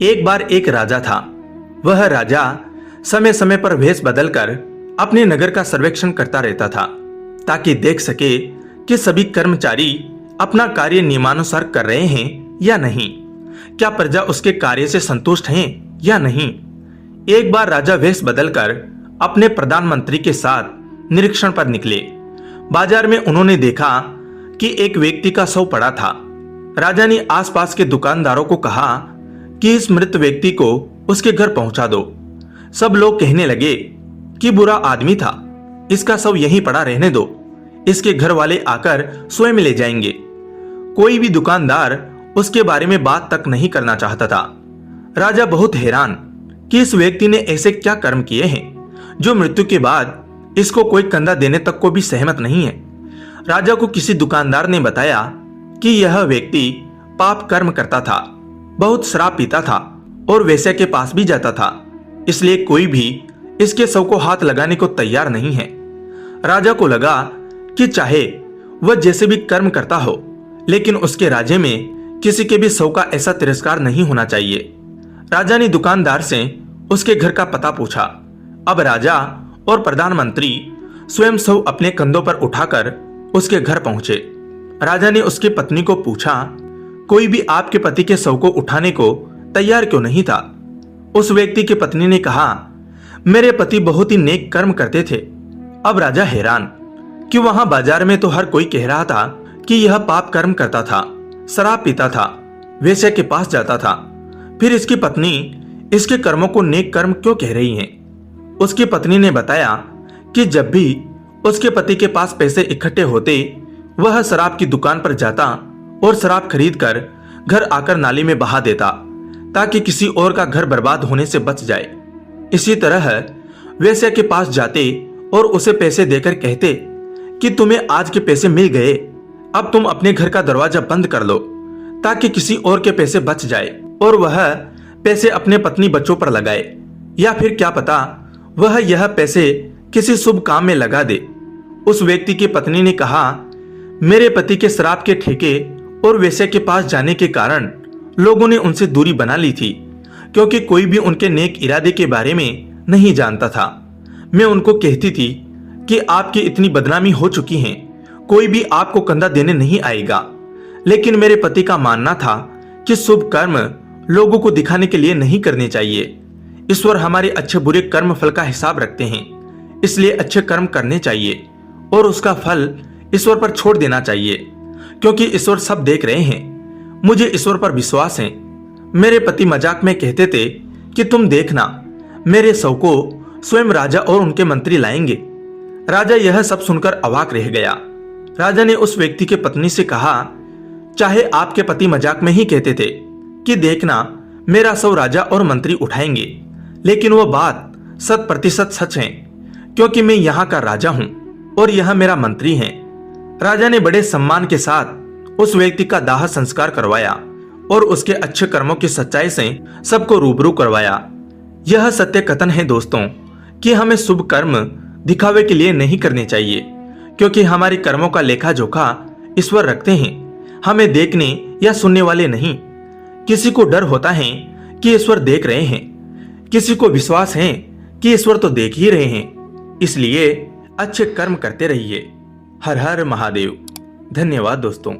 एक बार एक राजा था। वह राजा समय समय पर वेश बदलकर अपने नगर का सर्वेक्षण करता रहता था, ताकि देख सके कि सभी कर्मचारी अपना कार्य नियमानुसार कर रहे हैं या नहीं, क्या प्रजा उसके कार्य से संतुष्ट हैं या नहीं। एक बार राजा वेश बदलकर अपने प्रधानमंत्री के साथ निरीक्षण पर निकले। बाजार में उन्होंने देखा कि एक व्यक्ति का शव पड़ा था। राजा ने आसपास के दुकानदारों को कहा कि इस मृत व्यक्ति को उसके घर पहुंचा दो। सब लोग कहने लगे कि बुरा आदमी था, इसका शव यहीं पड़ा रहने दो, इसके घर वाले आकर स्वयं ले जाएंगे। कोई भी दुकानदार उसके बारे में बात तक नहीं करना चाहता था। राजा बहुत हैरान कि इस व्यक्ति ने ऐसे क्या कर्म किए हैं जो मृत्यु के बाद इसको कोई कंधा देने तक को भी सहमत नहीं है। राजा को किसी दुकानदार ने बताया कि यह व्यक्ति पाप कर्म करता था, बहुत शराब पीता था और वेश्या के पास भी जाता था, इसलिए कोई भी इसके शव को हाथ लगाने को तैयार नहीं है। राजा को लगा कि चाहे वह जैसे भी कर्म करता हो, लेकिन उसके राज्य में किसी के भी शव का ऐसा तिरस्कार नहीं होना चाहिए। राजा ने दुकानदार से उसके घर का पता पूछा। अब राजा और प्रधानमंत्री स्वयं शव अपने कंधों पर उठाकर उसके घर पहुंचे। राजा ने उसकी पत्नी को पूछा, कोई भी आपके पति के शव को उठाने को तैयार क्यों नहीं था? उस व्यक्ति की पत्नी ने कहा, मेरे पति बहुत ही नेक कर्म करते थे। अब राजा हैरान कि वहां बाजार में तो हर कोई कह रहा था कि यह पाप कर्म करता था, शराब पीता था, वेश्या के पास जाता था, फिर इसकी पत्नी इसके कर्मों को नेक कर्म क्यों कह रही है? उसकी पत्नी ने बताया कि जब भी उसके पति के पास पैसे इकट्ठे होते, वह शराब की दुकान पर जाता और शराब खरीद कर घर आकर नाली में बहा देता, ताकि किसी और का घर बर्बाद होने से बच जाए। इसी तरह वेश्या के पास जाते और उसे पैसे देकर कहते कि तुम्हें आज के पैसे मिल गए, अब तुम अपने घर का दरवाजा बंद कर लो, ताकि किसी और के पैसे बच जाए और वह पैसे अपने पत्नी बच्चों पर लगाए, या फिर क्या पता वह यह पैसे किसी शुभ काम में लगा दे। उस व्यक्ति की पत्नी ने कहा, मेरे पति के शराब के ठेके और वेश्या के पास जाने के कारण लोगों ने उनसे दूरी बना ली थी, क्योंकि कोई भी उनके नेक इरादे के बारे में नहीं जानता था। मैं उनको कहती थी कि आपकी इतनी बदनामी हो चुकी है, कोई भी आपको कंधा देने नहीं आएगा, लेकिन मेरे पति का मानना था कि शुभ कर्म लोगों को दिखाने के लिए नहीं करने चाहिए। ईश्वर हमारे अच्छे बुरे कर्म फल का हिसाब रखते हैं, इसलिए अच्छे कर्म करने चाहिए और उसका फल ईश्वर पर छोड़ देना चाहिए, क्योंकि ईश्वर सब देख रहे हैं। मुझे ईश्वर पर विश्वास है। मेरे पति मजाक में कहते थे कि तुम देखना, मेरे शव को स्वयं राजा और उनके मंत्री लाएंगे। राजा यह सब सुनकर अवाक रह गया। राजा ने उस व्यक्ति की पत्नी से कहा, चाहे आपके पति मजाक में ही कहते थे कि देखना मेरा शव राजा और मंत्री उठाएंगे, लेकिन वह बात 100% सच है, क्योंकि मैं यहाँ का राजा हूँ और यह मेरा मंत्री है। राजा ने बड़े सम्मान के साथ उस व्यक्ति का दाह संस्कार करवाया और उसके अच्छे कर्मों की सच्चाई से सबको रूबरू करवाया। यह सत्य कथन है दोस्तों कि हमें शुभ कर्म दिखावे के लिए नहीं करने चाहिए, क्योंकि हमारे कर्मों का लेखा जोखा ईश्वर रखते हैं, हमें देखने या सुनने वाले नहीं। किसी को डर होता है कि ईश्वर देख रहे हैं, किसी को विश्वास है कि ईश्वर तो देख ही रहे हैं। इसलिए अच्छे कर्म करते रहिए। हर हर महादेव। धन्यवाद दोस्तों।